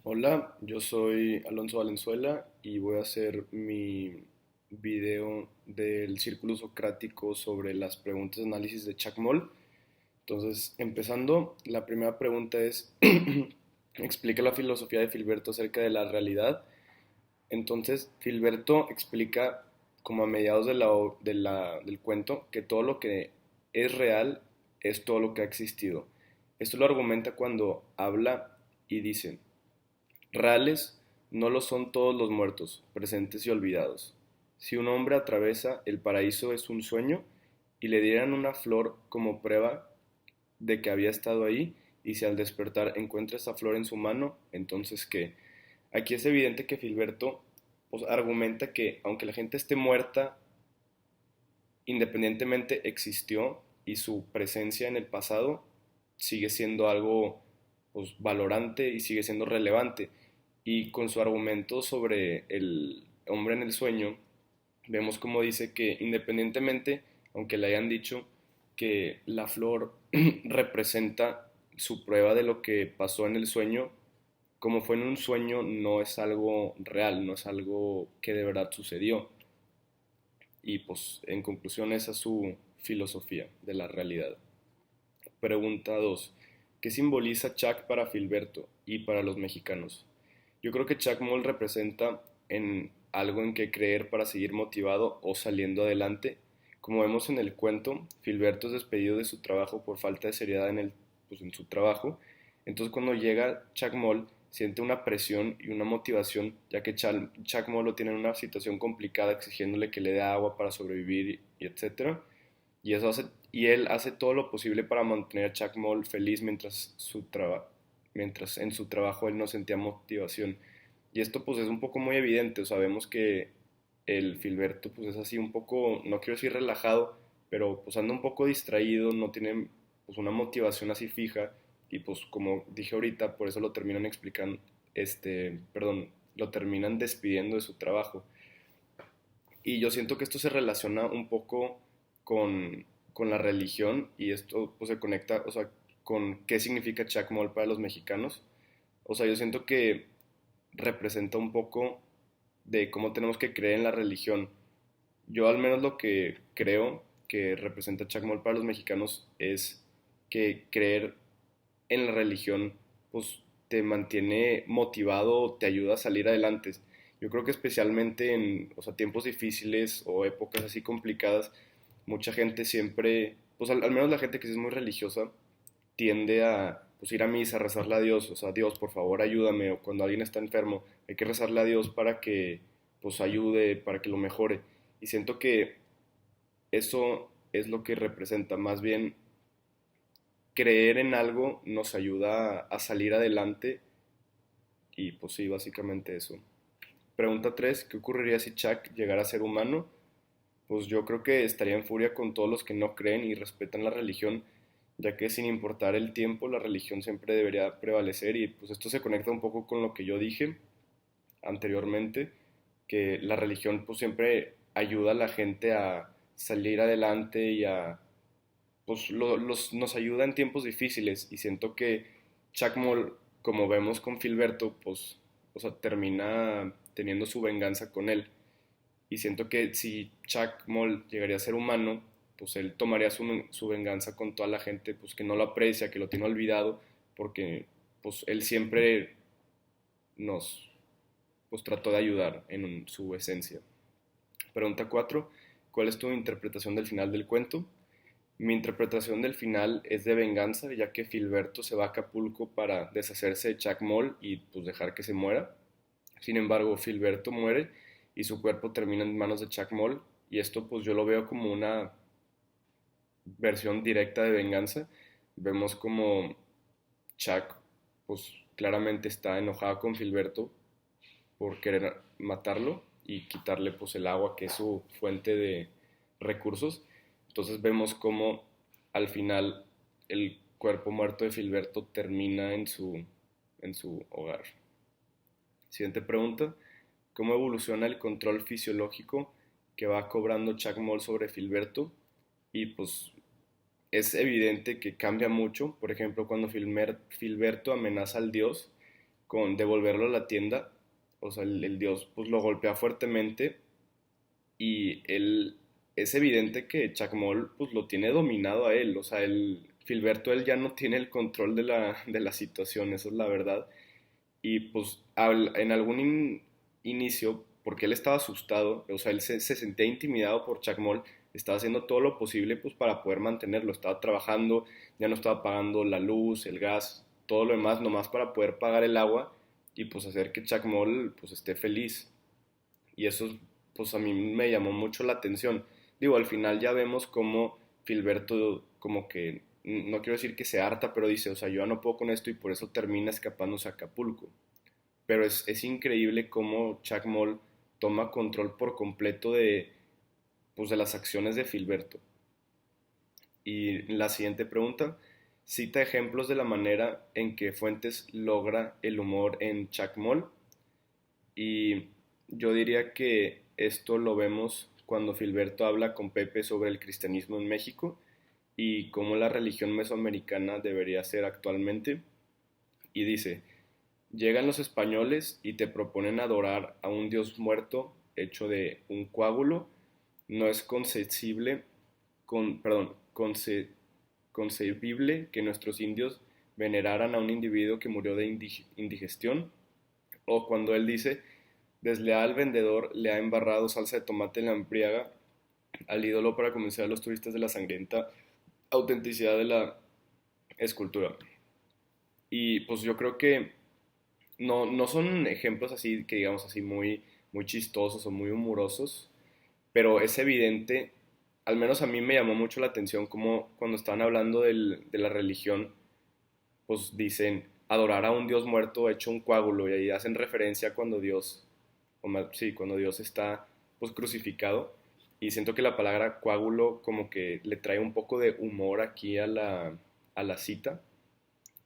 Hola, yo soy Alonso Valenzuela y voy a hacer mi video del círculo socrático sobre las preguntas de análisis de Chacmol. Entonces, empezando, la primera pregunta es, explica la filosofía de Filberto acerca de la realidad. Entonces, Filberto explica como a mediados del cuento que todo lo que es real es todo lo que ha existido. Esto lo argumenta cuando habla y dice, reales no lo son todos los muertos, presentes y olvidados. Si un hombre atraviesa el paraíso es un sueño y le dieran una flor como prueba de que había estado ahí, y si al despertar encuentra esa flor en su mano, entonces ¿qué? Aquí es evidente que Filberto pues, argumenta que aunque la gente esté muerta, independientemente existió y su presencia en el pasado sigue siendo algo pues, valorante y sigue siendo relevante. Y con su argumento sobre el hombre en el sueño, vemos como dice que independientemente, aunque le hayan dicho que la flor representa su prueba de lo que pasó en el sueño, como fue en un sueño no es algo real, no es algo que de verdad sucedió. Y pues en conclusión esa es su filosofía de la realidad. Pregunta 2. ¿Qué simboliza Chac para Filberto y para los mexicanos? Yo creo que Chuck Moll representa en algo en que creer para seguir motivado o saliendo adelante. Como vemos en el cuento, Filberto es despedido de su trabajo por falta de seriedad en su trabajo. Entonces cuando llega Chuck Moll siente una presión y una motivación, ya que Chuck Moll lo tiene en una situación complicada exigiéndole que le dé agua para sobrevivir y etcétera. Y él hace todo lo posible para mantener a Chuck Moll feliz mientras en su trabajo él no sentía motivación. Y esto pues es un poco muy evidente, sabemos que el Filberto pues es así un poco, no quiero decir relajado, pero pues anda un poco distraído, no tiene pues una motivación así fija y pues como dije ahorita, por eso lo terminan explicando, lo terminan despidiendo de su trabajo. Y yo siento que esto se relaciona un poco con la religión y esto pues, se conecta, o sea, con qué significa Chacmol para los mexicanos. O sea, yo siento que representa un poco de cómo tenemos que creer en la religión. Yo al menos lo que creo que representa Chacmol para los mexicanos es que creer en la religión pues te mantiene motivado, te ayuda a salir adelante. Yo creo que especialmente en, o sea, tiempos difíciles o épocas así complicadas, mucha gente siempre, pues al menos la gente que sí es muy religiosa, tiende a pues, ir a misa, a rezarle a Dios, o sea, Dios, por favor, ayúdame, o cuando alguien está enfermo, hay que rezarle a Dios para que pues ayude, para que lo mejore. Y siento que eso es lo que representa, más bien creer en algo nos ayuda a salir adelante y pues sí, básicamente eso. Pregunta 3. ¿Qué ocurriría si Chuck llegara a ser humano? Pues yo creo que estaría en furia con todos los que no creen y respetan la religión, ya que sin importar el tiempo, la religión siempre debería prevalecer y pues esto se conecta un poco con lo que yo dije anteriormente, que la religión pues siempre ayuda a la gente a salir adelante y a pues nos ayuda en tiempos difíciles y siento que Chuck Moll, como vemos con Filberto, pues, o sea, termina teniendo su venganza con él. Y siento que si Chuck Moll llegaría a ser humano, pues él tomaría su venganza con toda la gente pues que no lo aprecia, que lo tiene olvidado, porque pues él siempre nos pues trató de ayudar en su esencia. Pregunta 4. ¿Cuál es tu interpretación del final del cuento? Mi interpretación del final es de venganza, ya que Filberto se va a Acapulco para deshacerse de Chuck Moll y pues dejar que se muera. Sin embargo, Filberto muere y su cuerpo termina en manos de Chuck Moll y esto pues yo lo veo como una versión directa de venganza. Vemos como Chuck pues claramente está enojado con Filberto por querer matarlo y quitarle pues el agua que es su fuente de recursos. Entonces vemos cómo al final el cuerpo muerto de Filberto termina en su hogar. Siguiente pregunta. ¿Cómo evoluciona el control fisiológico que va cobrando Chuck Moll sobre Filberto? Y pues es evidente que cambia mucho. Por ejemplo, cuando Filberto amenaza al dios, con devolverlo a la tienda. O sea, el dios pues lo golpea fuertemente y él, es evidente que Chacmol pues lo tiene dominado a él. O sea, Filberto él ya no tiene el control de la situación, eso es la verdad. Y pues en algún inicio, porque él estaba asustado, o sea, él se sentía intimidado por Chacmol, estaba haciendo todo lo posible pues para poder mantenerlo, estaba trabajando, ya no estaba pagando la luz, el gas, todo lo demás, nomás para poder pagar el agua y pues hacer que Chacmol pues esté feliz. Y eso pues a mí me llamó mucho la atención. Digo, al final ya vemos cómo Filberto como que, no quiero decir que se harta, pero dice, o sea, yo ya no puedo con esto y por eso termina escapándose a Acapulco. Pero es increíble cómo Chuck Moll toma control por completo pues, de las acciones de Filberto. Y la siguiente pregunta, cita ejemplos de la manera en que Fuentes logra el humor en Chuck Moll. Y yo diría que esto lo vemos cuando Filberto habla con Pepe sobre el cristianismo en México y cómo la religión mesoamericana debería ser actualmente. Y dice, llegan los españoles y te proponen adorar a un dios muerto hecho de un coágulo. No es concebible, perdón, concebible que nuestros indios veneraran a un individuo que murió de indigestión. O cuando él dice, desleal vendedor le ha embarrado salsa de tomate en la embriaga al ídolo para convencer a los turistas de la sangrienta autenticidad de la escultura. Y pues yo creo que no son ejemplos así que digamos así muy chistosos o muy humorosos, pero es evidente, al menos a mí me llamó mucho la atención como cuando estaban hablando de la religión, pues dicen adorar a un Dios muerto hecho un coágulo y ahí hacen referencia cuando Dios, sí, cuando Dios está pues crucificado y siento que la palabra coágulo como que le trae un poco de humor aquí a la cita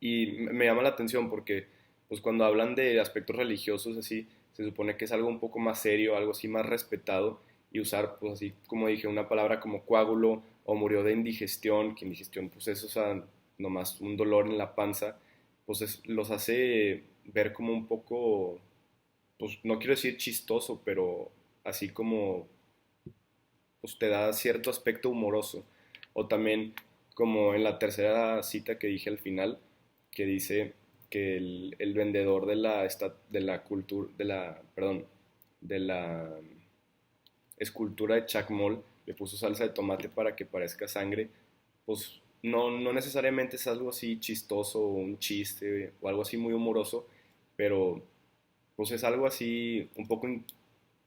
y me llama la atención porque pues cuando hablan de aspectos religiosos así, se supone que es algo un poco más serio, algo así más respetado y usar pues así como dije una palabra como coágulo o murió de indigestión, que indigestión pues es o sea, nomás un dolor en la panza, pues los hace ver como un poco, pues no quiero decir chistoso, pero así como pues te da cierto aspecto humoroso. O también como en la tercera cita que dije al final, que dice que el vendedor de la cultura, perdón, de la escultura de Chacmol le puso salsa de tomate para que parezca sangre, pues no necesariamente es algo así chistoso o un chiste o algo así muy humoroso, pero pues es algo así un poco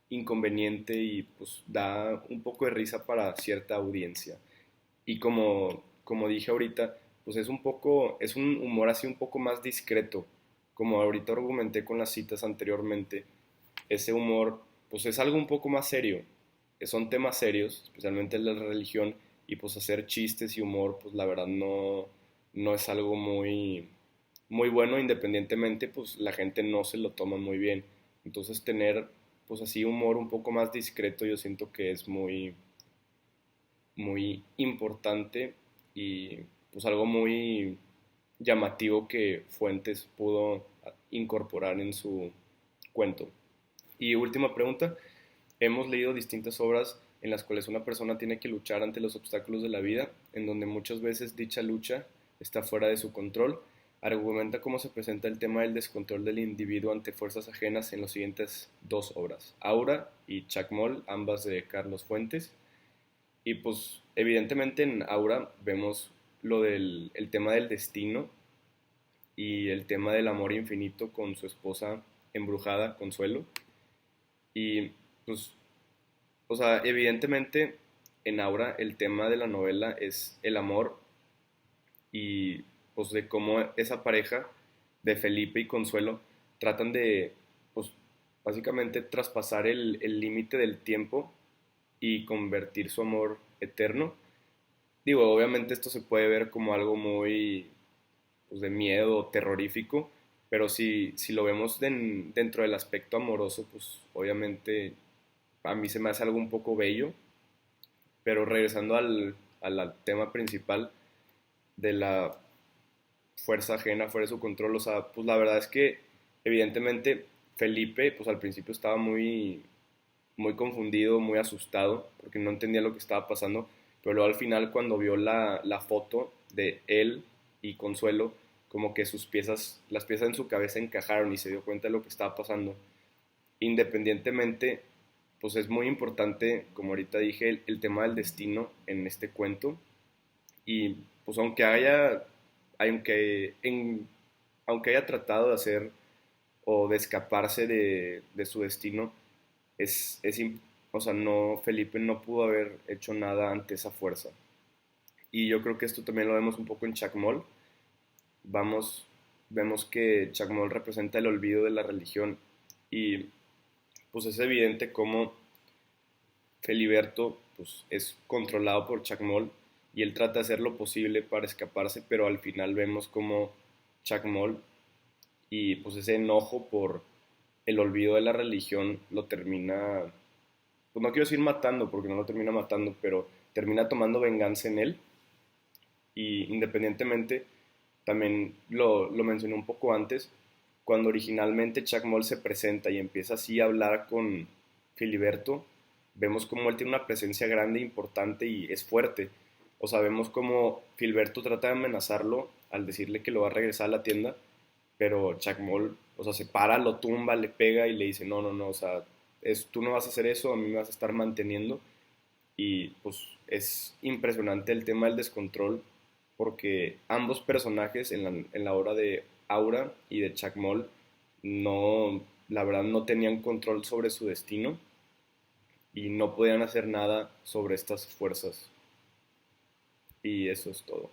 inconveniente y pues da un poco de risa para cierta audiencia. Y como dije ahorita, pues es un humor así un poco más discreto. Como ahorita argumenté con las citas anteriormente, ese humor pues es algo un poco más serio. Son temas serios, especialmente la religión, y pues hacer chistes y humor, pues la verdad no es algo muy bueno, independientemente, pues la gente no se lo toma muy bien. Entonces tener pues así humor un poco más discreto yo siento que es muy importante y pues algo muy llamativo que Fuentes pudo incorporar en su cuento. Y última pregunta, hemos leído distintas obras en las cuales una persona tiene que luchar ante los obstáculos de la vida, en donde muchas veces dicha lucha está fuera de su control. Argumenta cómo se presenta el tema del descontrol del individuo ante fuerzas ajenas en las siguientes dos obras, Aura y Chacmol, ambas de Carlos Fuentes. Y pues evidentemente en Aura vemos el tema del destino y el tema del amor infinito con su esposa embrujada, Consuelo. Y pues, o sea, evidentemente en Aura el tema de la novela es el amor y pues de cómo esa pareja de Felipe y Consuelo tratan de, pues básicamente traspasar el límite del tiempo y convertir su amor eterno. Digo, obviamente esto se puede ver como algo muy pues, de miedo, terrorífico, pero si lo vemos dentro del aspecto amoroso, pues obviamente a mí se me hace algo un poco bello, pero regresando al tema principal de la fuerza ajena fuera de su control, o sea, pues la verdad es que Evidentemente, Felipe, pues al principio estaba muy confundido, muy asustado, porque no entendía lo que estaba pasando, pero luego al final cuando vio la foto de él y Consuelo, como que las piezas en su cabeza encajaron y se dio cuenta de lo que estaba pasando. Independientemente, pues es muy importante, como ahorita dije, el tema del destino en este cuento. Y pues aunque, aunque haya tratado de hacer o de escaparse de su destino, o sea, no, Felipe no pudo haber hecho nada ante esa fuerza. Y yo creo que esto también lo vemos un poco en Chacmol. Vamos, vemos que Chacmol representa el olvido de la religión y pues es evidente cómo Feliberto pues, es controlado por Chacmol y él trata de hacer lo posible para escaparse, pero al final vemos como Chacmol y pues ese enojo por el olvido de la religión lo termina, pues no quiero decir matando, porque no lo termina matando, pero termina tomando venganza en él y independientemente, también lo mencioné un poco antes, cuando originalmente Chuck Moll se presenta y empieza así a hablar con Filiberto, vemos como él tiene una presencia grande, importante y es fuerte. O sea, vemos como Filiberto trata de amenazarlo al decirle que lo va a regresar a la tienda, pero Chuck Moll, o sea, se para, lo tumba, le pega y le dice, no, no, no, o sea, tú no vas a hacer eso, a mí me vas a estar manteniendo. Y pues es impresionante el tema del descontrol porque ambos personajes en la obra de Aura y de Chuck Moll no, la verdad no tenían control sobre su destino y no podían hacer nada sobre estas fuerzas. Y eso es todo.